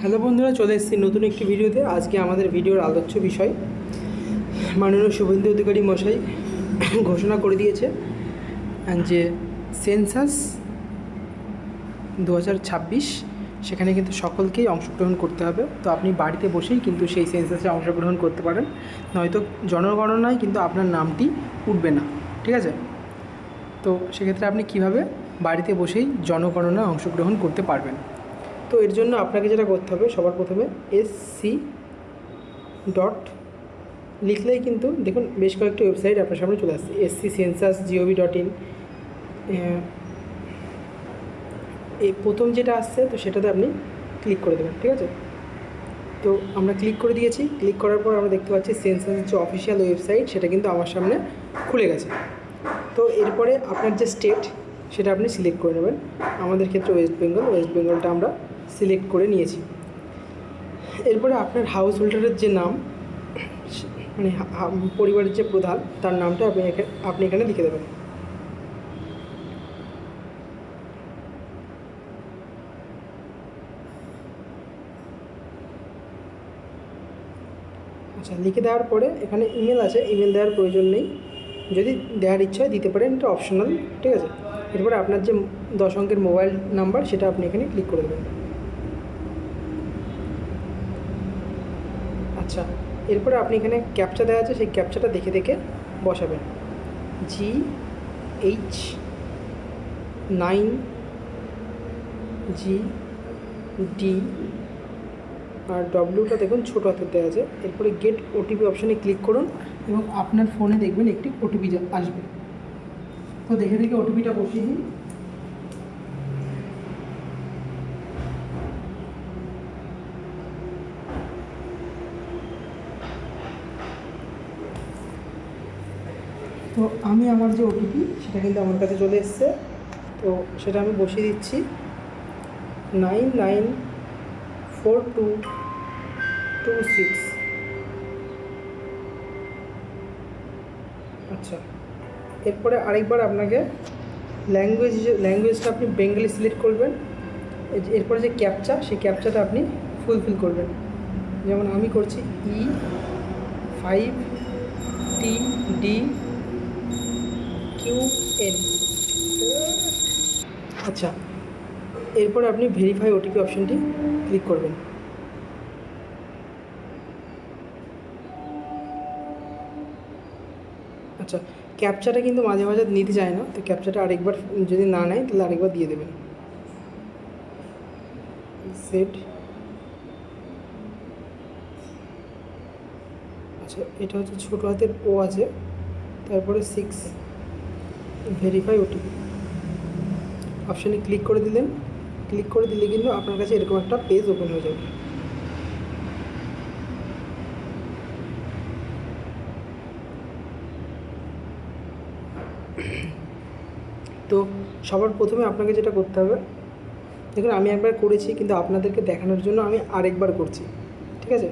Hello বন্ধুরা, চলে এসেছি নতুন একটি ভিডিওতে। আজকে আমাদের ভিডিওর আলোচ্য বিষয় মাননীয় শুভেন্দু অধিকারী মশাই ঘোষণা করে দিয়েছে যে সেন্সাস 2026 সেখানে কিন্তু সকলকেই অংশগ্রহণ করতে হবে। তো আপনি বাড়িতে বসেই কিন্তু সেই সেন্সাসে অংশগ্রহণ করতে পারেন, নয়তো জনগণনায় কিন্তু আপনার নামটি উঠবে না। ঠিক আছে? তো সেক্ষেত্রে আপনি কিভাবে বাড়িতে বসেই জনগণনায় অংশগ্রহণ করতে পারবেন? তো এর জন্য আপনাকে যেটা করতে হবে, সবার প্রথমে SC ডট লিখলেই কিন্তু দেখুন বেশ কয়েকটি ওয়েবসাইট আপনার সামনে চলে আসছে। sccensus.gov.in এই প্রথম যেটা আসছে, তো সেটাতে আপনি ক্লিক করে দেবেন। ঠিক আছে? তো আমরা ক্লিক করে দিয়েছি। ক্লিক করার পর আমরা দেখতে পাচ্ছি সেন্সাসের যে অফিসিয়াল ওয়েবসাইট সেটা কিন্তু আমার সামনে খুলে গেছে। তো এরপরে আপনার যে স্টেট সেটা আপনি সিলেক্ট করে নেবেন। আমাদের ক্ষেত্রে ওয়েস্ট বেঙ্গলটা আমরা সিলেক্ট করে নিয়েছি। এরপরে আপনার হাউস হোল্ডারের যে নাম, মানে পরিবারের যে প্রধান, তার নামটা আপনি এখানে লিখে দেবেন। আচ্ছা, লিখে দেওয়ার পরে এখানে ইমেল আছে, ইমেল দেওয়ার প্রয়োজন নেই, যদি দেওয়ার ইচ্ছা হয় দিতে পারেন, এটা অপশনাল। ঠিক আছে? এরপরে আপনার যে 10 অঙ্কের মোবাইল নাম্বার সেটা আপনি এখানে ক্লিক করে দেবেন। আচ্ছা, এরপরে আপনি এখানে ক্যাপচা দেওয়া আছে, সেই ক্যাপচাটা দেখে দেখে বসাবেন। GH9GD আর ডব্লিউটা দেখুন ছোটো হাতের দেওয়া আছে। এরপরে গেট ওটিপি অপশানে ক্লিক করুন এবং আপনার ফোনে দেখবেন একটি ওটিপি আসবে। তো দেখে দেখে ওটিপিটা বসিয়ে দিন। তো আমি আমার যে ওটিপি সেটা কিন্তু আমার কাছে চলে এসছে। তো সেটা আমি বসিয়ে দিচ্ছি 994226। আচ্ছা, এরপরে আরেকবার আপনাকে ল্যাঙ্গুয়েজটা আপনি বেঙ্গলি সিলেক্ট করবেন। এরপরে যে ক্যাপচা, সেই ক্যাপচাটা আপনি ফুলফিল করবেন। যেমন আমি করছি E5TDQN। আচ্ছা, এরপরে আপনি ভেরিফাই ওটিপি অপশানটি ক্লিক করবেন। আচ্ছা, ক্যাপচাটা কিন্তু মাঝে মাঝে নিতে চায় না, তো ক্যাপচাটা আরেকবার যদি না নেয় তাহলে আরেকবার দিয়ে দেবেন। সেট। আচ্ছা, এটা হচ্ছে ছোটো হাতের ও আছে, তারপরে 6 ভেরিফাই ওটিপি অপশানে ক্লিক করে দিলেন। ক্লিক করে দিলে কিন্তু আপনার কাছে এরকম একটা পেজ ওপেন হয়ে যাবে। তো সবার প্রথমে আপনাকে যেটা করতে হবে, দেখুন আমি একবার করেছি কিন্তু আপনাদেরকে দেখানোর জন্য আমি আরেকবার করছি। ঠিক আছে?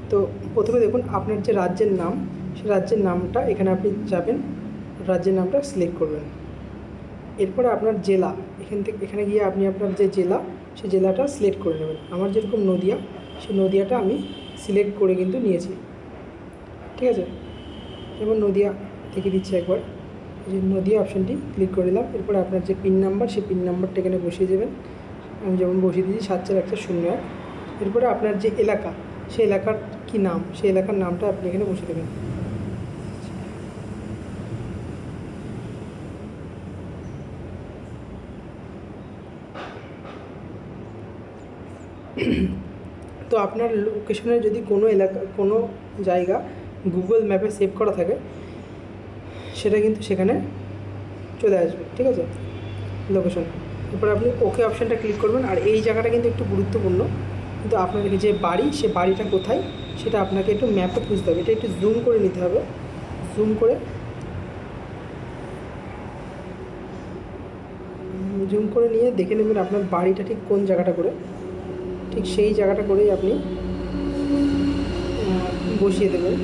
তো প্রথমে দেখুন আপনার যে রাজ্যের নাম, সেই রাজ্যের নামটা এখানে আপনি যাবেন, রাজ্যের নামটা সিলেক্ট করবেন। এরপরে আপনার জেলা, এখানে গিয়ে আপনি আপনার যে জেলা, সেই জেলাটা সিলেক্ট করে নেবেন। আমার যেরকম নদিয়া, সেই নদিয়াটা আমি সিলেক্ট করে কিন্তু নিয়েছি। ঠিক আছে? এবার নদিয়া থেকে দিচ্ছি একবার, এই যে নদিয়া অপশানটি ক্লিক করে দিলাম। এরপরে আপনার যে পিন নাম্বার, সেই পিন নাম্বারটা এখানে বসিয়ে দেবেন। আমি যেমন বসিয়ে দিয়েছি 741001। এরপরে আপনার যে এলাকা, সেই এলাকার কী নাম, সেই এলাকার নামটা আপনি এখানে বসিয়ে দেবেন। তো আপনার লোকেশনে যদি কোনো জায়গা গুগল ম্যাপে সেভ করা থাকে, সেটা কিন্তু সেখানে চলে আসবে। ঠিক আছে? লোকেশন। এরপর আপনি ওকে অপশানটা ক্লিক করবেন। আর এই জায়গাটা কিন্তু একটু গুরুত্বপূর্ণ, কিন্তু আপনাদের যে বাড়ি, সে বাড়িটা কোথায় সেটা আপনাকে একটু ম্যাপে খুঁজতে হবে। এটা একটু জুম করে নিতে হবে। জুম করে নিয়ে দেখে নেবেন আপনার বাড়িটা ঠিক কোন জায়গাটা করে, ঠিক সেই জায়গাটা করেই আপনি বসিয়ে দেবেন।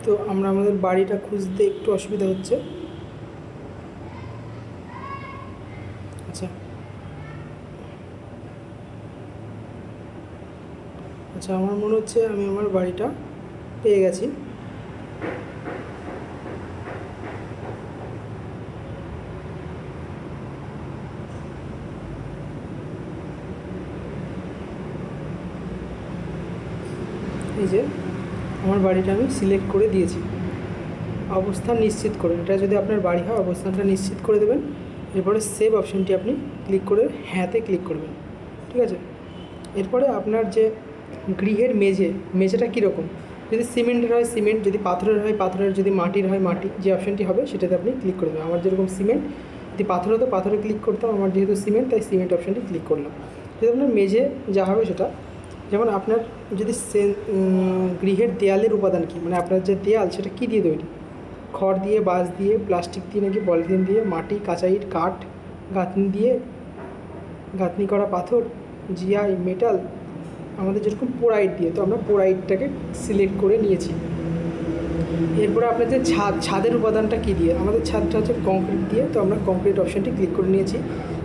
তো আমরা আমাদের বাড়িটা খুঁজতে একটু অসুবিধা হচ্ছে। আচ্ছা আচ্ছা, আমার মনে হচ্ছে আমি আমার বাড়িটা পেয়ে গেছি। এই যে আমার বাড়িটা আমি সিলেক্ট করে দিয়েছি, অবস্থান নিশ্চিত করে। এটা যদি আপনার বাড়ি হয় অবস্থানটা নিশ্চিত করে দেবেন। এরপরে সেভ অপশানটি আপনি ক্লিক করে হ্যাঁতে ক্লিক করবেন, ঠিক আছে। এরপরে আপনার যে গৃহের মেঝেটা কীরকম, যদি সিমেন্টের হয় সিমেন্ট, যদি পাথরের হয় পাথরের, যদি মাটির হয় মাটি, যে অপশানটি হবে সেটাতে আপনি ক্লিক করবেন। আমার যেরকম সিমেন্ট, যদি পাথর হতো পাথরে ক্লিক করতাম, আমার যেহেতু সিমেন্ট তাই সিমেন্ট অপশানটি ক্লিক করলাম। যদি আপনার মেঝে যা হবে সেটা, যেমন আপনার যদি গৃহের দেয়ালের উপাদান কী, মানে আপনার যে দেয়াল সেটা কী দিয়ে তৈরি, খড় দিয়ে, বাঁশ দিয়ে, প্লাস্টিক দিয়ে, নাকি পলিথিন দিয়ে, মাটি, কাঁচাইট, কাঠ, গাঁথনি দিয়ে, গাঁথনি করা পাথর, জিআই, মেটাল, আমাদের যেরকম পোড়াইট দিয়ে, তো আমরা পোড়াইটটাকে সিলেক্ট করে নিয়েছি। এরপরে আপনার যে ছাদের উপাদানটা কী দিয়ে, আমাদের ছাদটা হচ্ছে কংক্রিট দিয়ে, তো আমরা কংক্রিট অপশানটি ক্লিক করে নিয়েছি।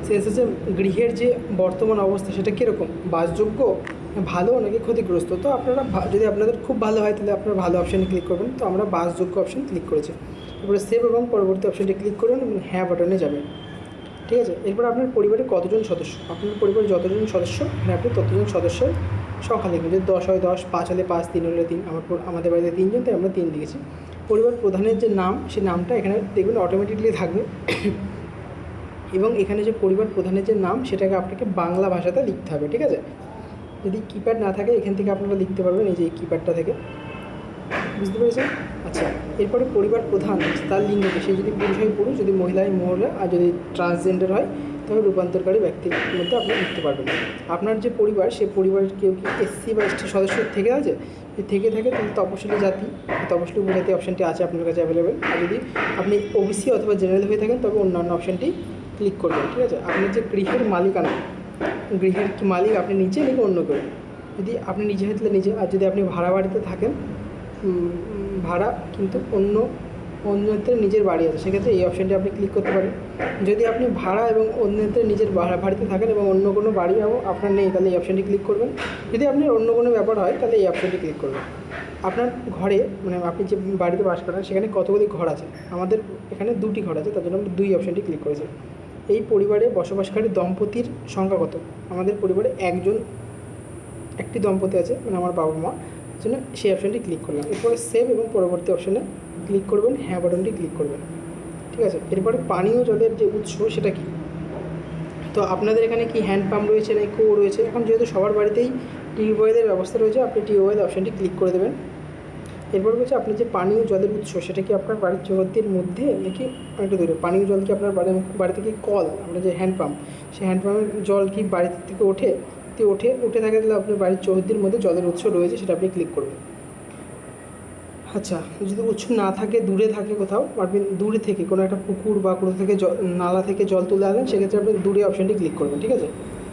সেন্স হচ্ছে গৃহের যে বর্তমান অবস্থা সেটা কীরকম, বাসযোগ্য, ভালো নাকি ক্ষতিগ্রস্ত। তো আপনারা যদি আপনাদের খুব ভালো হয় তাহলে আপনারা ভালো অপশানে ক্লিক করবেন। তো আমরা বাসযোগ্য অপশান ক্লিক করেছি। এরপরে সেভ এবং পরবর্তী অপশানটি ক্লিক করবেন এবং হ্যাঁ বাটনে যাবেন, ঠিক আছে। এরপর আপনার পরিবারে কতজন সদস্য, আপনার পরিবারে যতজন সদস্য এখানে আপনি ততজন সদস্যের সংখ্যা লিখবেন। যদি 10 হয় 10, 5 হলে 5, 3 হলে 3। আমাদের বাড়িতে 3 জন, তাই আমরা 3 লিখেছি। পরিবার প্রধানের যে নাম, সেই নামটা এখানে দেখবেন অটোমেটিকলি থাকবে। এবং এখানে যে পরিবার প্রধানের যে নাম সেটাকে আপনাকে বাংলা ভাষাতে লিখতে হবে, ঠিক আছে। যদি কিপ্যাড না থাকে এখান থেকে আপনারা লিখতে পারবেন, এই যে এই কিপ্যাডটা থেকে, বুঝতে পেরেছেন। আচ্ছা, এরপরে পরিবার প্রধান তার লিঙ্গকে, সে যদি পুরুষ হয় পুরুষ, যদি মহিলা হয় মহিলা, আর যদি ট্রান্সজেন্ডার হয় তবে রূপান্তরকারী ব্যক্তির মধ্যে আপনি লিখতে পারবেন। আপনার যে পরিবার, সে পরিবারের কেউ কি এসসি বা এসটি সদস্য থেকে আছে, যদি থেকে থাকে তাহলে তপশিলি জাতি, তপশিলি উপজাতি অপশানটি আছে আপনার কাছে অ্যাভেলেবেল। আর যদি আপনি ওবিসি অথবা জেনারেল হয়ে থাকেন তবে অন্যান্য অপশানটি ক্লিক করবেন, ঠিক আছে। আপনার যে গৃহের মালিকানা, গৃহের কি মালিক আপনি নিজে নাকি অন্য কেউ, যদি আপনি নিজে হয় তাহলে নিজে, আর যদি আপনি ভাড়া বাড়িতে থাকেন, ভাড়া কিন্তু অন্যত্র নিজের বাড়ি আছে, সেক্ষেত্রে এই অপশানটি আপনি ক্লিক করতে পারেন। যদি আপনি ভাড়া এবং অন্যত্র নিজের বাড়িতে থাকেন এবং অন্য কোনো বাড়িও আপনার নেই তাহলে এই অপশানটি ক্লিক করবেন। যদি আপনার অন্য কোনো ব্যাপার হয় তাহলে এই অপশানটি ক্লিক করবেন। আপনার ঘরে, মানে আপনি যে বাড়িতে বাস করেন সেখানে কতগুলি ঘর আছে, আমাদের এখানে 2টি ঘর আছে, তার জন্য আমরা 2 অপশানটি ক্লিক করেছি। এই পরিবারে বসবাসকারী দম্পতির সংখ্যা কত, আমাদের পরিবারে একটি দম্পতি আছে, মানে আমার বাবা মা, জন্য সেই অপশানটি ক্লিক করলাম। এরপরে সেভ এবং পরবর্তী অপশানে ক্লিক করবেন, হ্যাঁ বাটনটি ক্লিক করবেন, ঠিক আছে। এরপরে পানীয় জলের যে উৎস সেটা কি, তো আপনাদের এখানে কি হ্যান্ড পাম্প রয়েছে না কুয়ো রয়েছে, এখন যেহেতু সবার বাড়িতেই টিউবওয়েলের ব্যবস্থা রয়েছে আপনি টিউবওয়েল অপশানটি ক্লিক করে দেবেন। এরপর বলছে আপনি যে পানীয় জলের উৎস সেটা কি আপনার বাড়ির চৌহদ্দির মধ্যে নাকি একটু দূরে, পানীয় জল কি আপনার বাড়ি থেকে কল, আমরা যে হ্যান্ড পাম্প, সেই হ্যান্ড পাম্পের জল কি বাড়ি থেকে উঠে থাকে, তাহলে আপনার বাড়ির চৌহদ্দির মধ্যে জলের উৎস রয়েছে সেটা আপনি ক্লিক করবেন। আচ্ছা, যদি উৎস না থাকে, দূরে থাকে কোথাও, আপনি দূরে থেকে কোনো একটা পুকুর বা কোনো থেকে নালা থেকে জল তুলে আনেন, সেক্ষেত্রে আপনি দূরে অপশানটি ক্লিক করবেন, ঠিক আছে।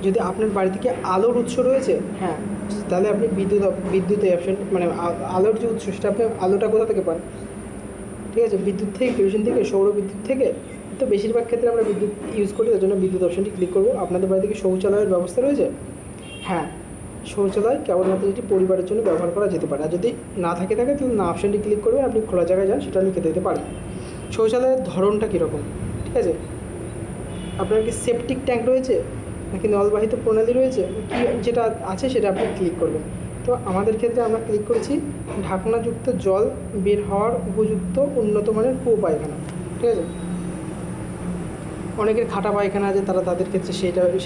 যদি আপনার বাড়ি থেকে আলোর উৎস রয়েছে, হ্যাঁ, তাহলে আপনি বিদ্যুৎ এই অপশান, মানে আলোর যে উৎস সেটা আপনি আলোটা কোথা থেকে পান, ঠিক আছে, বিদ্যুৎ থেকে, কেরোসিন থেকে, সৌর বিদ্যুৎ থেকে। তো বেশিরভাগ ক্ষেত্রে আমরা বিদ্যুৎ ইউজ করি, তার জন্য বিদ্যুৎ অপশানটি ক্লিক করবো। আপনাদের বাড়ি থেকে শৌচালয়ের ব্যবস্থা রয়েছে, হ্যাঁ, শৌচালয় কেবলমাত্র যেটি পরিবারের জন্য ব্যবহার করা যেতে পারে, আর যদি না থাকে তাহলে না অপশানটি ক্লিক করবেন, আপনি খোলা জায়গায় যান সেটা লিখে দিতে পারেন। শৌচালয়ের ধরনটা কীরকম, ঠিক আছে, আপনার কি সেপটিক ট্যাঙ্ক রয়েছে নাকি নলবাহিত প্রণালী রয়েছে, কি যেটা আছে সেটা আপনি ক্লিক করবেন। তো আমাদের ক্ষেত্রে আমরা ক্লিক করেছি ঢাকনাযুক্ত জল বের হওয়ার উপযুক্ত উন্নত মানের কুয়ো পায়খানা, ঠিক আছে। অনেকের খাটা পায়খানা আছে, তাদের ক্ষেত্রে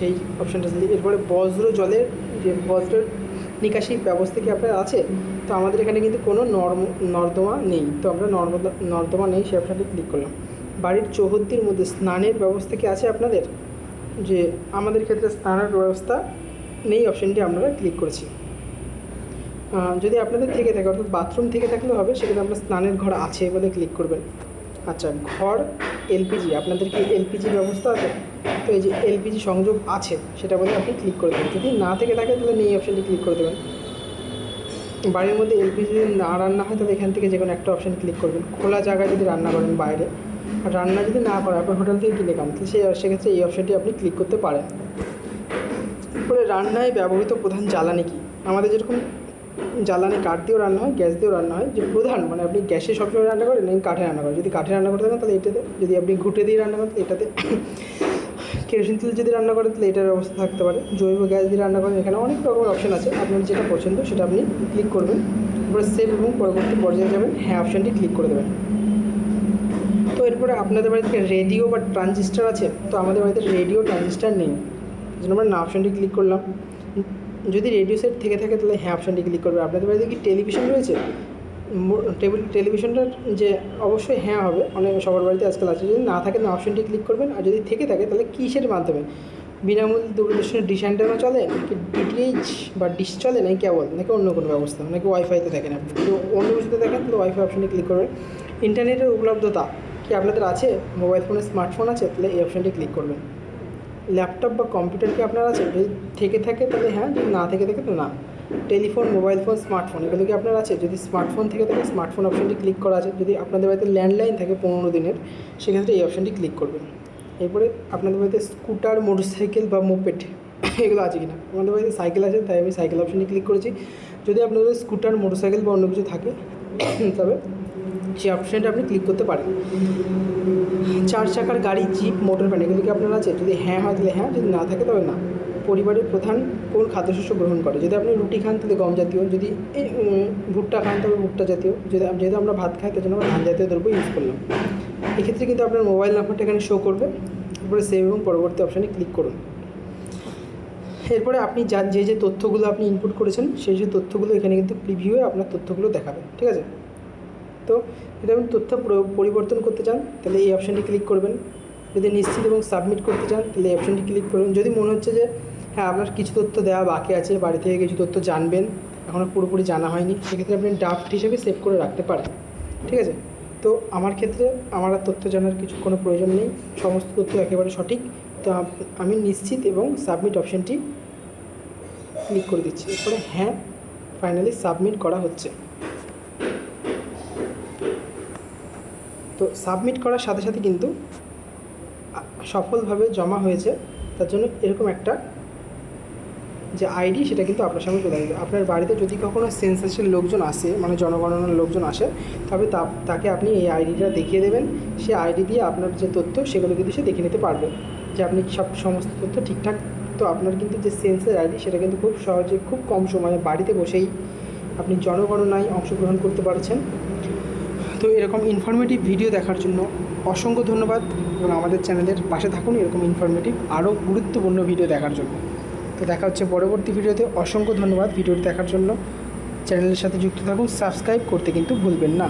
সেই অপশানটা। এরপরে বজ্র জলের যে বজ্র নিকাশি ব্যবস্থা কি আপনার আছে, তো আমাদের এখানে কিন্তু কোনো নর্দমা নেই, তো আমরা নর্দমা নেই সেই অপশানটি ক্লিক করলাম। বাড়ির চৌহদ্দির মধ্যে স্নানের ব্যবস্থা কি আছে আপনাদের, যে আমাদের ক্ষেত্রে স্নানের ব্যবস্থা নেই, অপশানটি আপনারা ক্লিক করেছি। যদি আপনাদের থেকে থাকে, অর্থাৎ বাথরুম থেকে থাকলেও হবে, সেক্ষেত্রে আপনার স্নানের ঘর আছে বলে ক্লিক করবেন। আচ্ছা, ঘর এলপিজি, আপনাদের কি এলপিজি ব্যবস্থা আছে, তো এই যে এলপিজি সংযোগ আছে সেটা বলে আপনি ক্লিক করে দেবেন। যদি না থেকে থাকে তাহলে এই অপশানটি ক্লিক করে দেবেন। বাড়ির মধ্যে এলপিজি যদি না রান্না হয় তাহলে এখান থেকে যে কোনো একটা অপশান ক্লিক করবেন। খোলা জায়গায় যদি রান্না করেন বাইরে, আর রান্না যদি না করেন আপনার হোটেল থেকে কিনে খান, তাহলে সেক্ষেত্রে এই অপশানটি আপনি ক্লিক করতে পারেন। এরপরে রান্নায় ব্যবহৃত প্রধান জ্বালানি কী? আমাদের যেরকম জ্বালানি কাঠ দিয়েও রান্না হয়, গ্যাস দিয়েও রান্না হয়, যে প্রধান মানে আপনি গ্যাসে সবসময় রান্না করেন নাকি কাঠে রান্না করেন। যদি কাঠে রান্না করতে থাকেন তাহলে এটাতে, যদি আপনি ঘুঁটে দিয়ে রান্না করেন তাহলে এটাতে, কেরোসিন তেল যদি রান্না করেন তাহলে এটার ব্যবস্থা থাকতে পারে, জৈব গ্যাস দিয়ে রান্না করেন, এখানে অনেক রকমের অপশান আছে। আপনার যেটা পছন্দ সেটা আপনি ক্লিক করবেন, তারপরে সেভ এবং পরবর্তী পর্যায়ে যাবেন, হ্যাঁ অপশানটি ক্লিক করে দেবেন। তো এরপরে আপনাদের বাড়িতে রেডিও বা ট্রানজিস্টার আছে? তো আমাদের বাড়িতে রেডিও ট্রানজিস্টার নেই, এই জন্য আমরা না অপশানটি ক্লিক করলাম। যদি রেডিও সেট থেকে থাকে তাহলে হ্যাঁ অপশানটি ক্লিক করবে। আপনাদের বাড়িতে কি টেলিভিশন রয়েছে? টেলিভিশনটার যে অবশ্যই হ্যাঁ হবে, অনেক সবার বাড়িতে আজকাল আছে। যদি না থাকে না অপশানটি ক্লিক করবেন, আর যদি থেকে থাকে তাহলে কিসের মাধ্যমে? বিনামূল্যে দূরদর্শনের ডিশ অ্যান্টেনা চলে, নাকি ডিটিএইচ বা ডিশ চলে, নাকি কেবল, নাকি অন্য কোনো ব্যবস্থা, নাকি ওয়াইফাইতে দেখেন আপনি? যদি অন্য কিছুতে দেখেন তাহলে ওয়াইফাই অপশানটি ক্লিক করবেন। ইন্টারনেটের উপলব্ধতা কি আপনাদের আছে? মোবাইল ফোনে স্মার্টফোন আছে? তাহলে এই অপশানটি ক্লিক করবেন। ল্যাপটপ বা কম্পিউটার কি আপনার আছে? যদি থেকে থাকে তাহলে হ্যাঁ, যদি না থেকে থাকে তো না। টেলিফোন, মোবাইল ফোন, স্মার্টফোন এগুলো কি আপনার আছে? যদি স্মার্টফোন থেকে থাকে স্মার্টফোন অপশানটি ক্লিক করা আছে। যদি আপনাদের বাড়িতে ল্যান্ডলাইন থাকে 15 দিনের, সেক্ষেত্রে এই অপশানটি ক্লিক করবেন। এরপরে আপনাদের বাড়িতে স্কুটার, মোটরসাইকেল বা মোপেড এগুলো আছে কিনা? আমাদের বাড়িতে সাইকেল আছে, তাই আমি সাইকেল অপশানটি ক্লিক করেছি। যদি আপনাদের স্কুটার, মোটরসাইকেল বা অন্য কিছু থাকে তবে সেই অপশানটা আপনি ক্লিক করতে পারেন। 4 চাকার গাড়ি, জিপ, মোটর ভ্যান এগুলো কি আপনার আছে? যদি হ্যাঁ হয় তাহলে হ্যাঁ, যদি না থাকে তবে না। পরিবারের প্রধান কোন খাদ্যশস্য গ্রহণ করে? যদি আপনি রুটি খান তাহলে গম জাতীয়, যদি ভুট্টা খান তবে ভুট্টা জাতীয়, যেহেতু আমরা ভাত খাই তার জন্য আমরা ধান জাতীয় দ্রব্য ইউজ করলাম। এক্ষেত্রে কিন্তু আপনার মোবাইল নাম্বারটা এখানে শো করবে। এরপরে সেভ এবং পরবর্তী অপশানে ক্লিক করুন। এরপরে আপনি যে তথ্যগুলো আপনি ইনপুট করেছেন সেই তথ্যগুলো এখানে কিন্তু প্রিভিউয়ে আপনার তথ্যগুলো দেখাবে, ঠিক আছে? তো যদি আপনি তথ্য পরিবর্তন করতে চান তাহলে এই অপশানটি ক্লিক করবেন। যদি নিশ্চিত এবং সাবমিট করতে চান তাহলে এই অপশানটি ক্লিক করবেন। যদি মনে হচ্ছে যে হ্যাঁ আপনার কিছু তথ্য দেওয়া বাকি আছে, বাড়ি থেকে কিছু তথ্য জানবেন, এখনও পুরোপুরি জানা হয়নি, সেক্ষেত্রে আপনি ড্রাফট হিসেবে সেভ করে রাখতে পারেন, ঠিক আছে? তো আমার ক্ষেত্রে আমার আর তথ্য জানার কোনো প্রয়োজন নেই, সমস্ত তথ্য একেবারে সঠিক। তো আমি নিশ্চিত এবং সাবমিট অপশানটি ক্লিক করে দিচ্ছি। এরপরে হ্যাঁ, ফাইনালি সাবমিট করা হচ্ছে। তো সাবমিট করার সাথে সাথে কিন্তু সফলভাবে জমা হয়েছে, তার জন্য এরকম একটা যে আইডি সেটা কিন্তু আপনার সামনে চলে আসবে। আপনার বাড়িতে যদি কখনো সেন্সাসের লোকজন আসে, মানে জনগণনার লোকজন আসে, তবে তাকে আপনি এই আইডিটা দেখিয়ে দেবেন। সে আইডি দিয়ে আপনার যে তথ্য সেগুলো কিন্তু সে দেখে নিতে পারবে যে আপনি সমস্ত তথ্য ঠিকঠাক। তো আপনার কিন্তু যে সেন্সাস আইডি সেটা কিন্তু খুব সহজে, খুব কম সময়ে বাড়িতে বসেই আপনি জনগণনায় অংশগ্রহণ করতে পারছেন। তো এরকম ইনফরমেটিভ ভিডিও দেখার জন্য অসংখ্য ধন্যবাদ, এবং আমাদের চ্যানেলের পাশে থাকুন এরকম ইনফরমেটিভ আরও গুরুত্বপূর্ণ ভিডিও দেখার জন্য। তো দেখা হচ্ছে পরবর্তী ভিডিওতে। অসংখ্য ধন্যবাদ ভিডিওটি দেখার জন্য। চ্যানেলের সাথে যুক্ত থাকুন, সাবস্ক্রাইব করতে কিন্তু ভুলবেন না।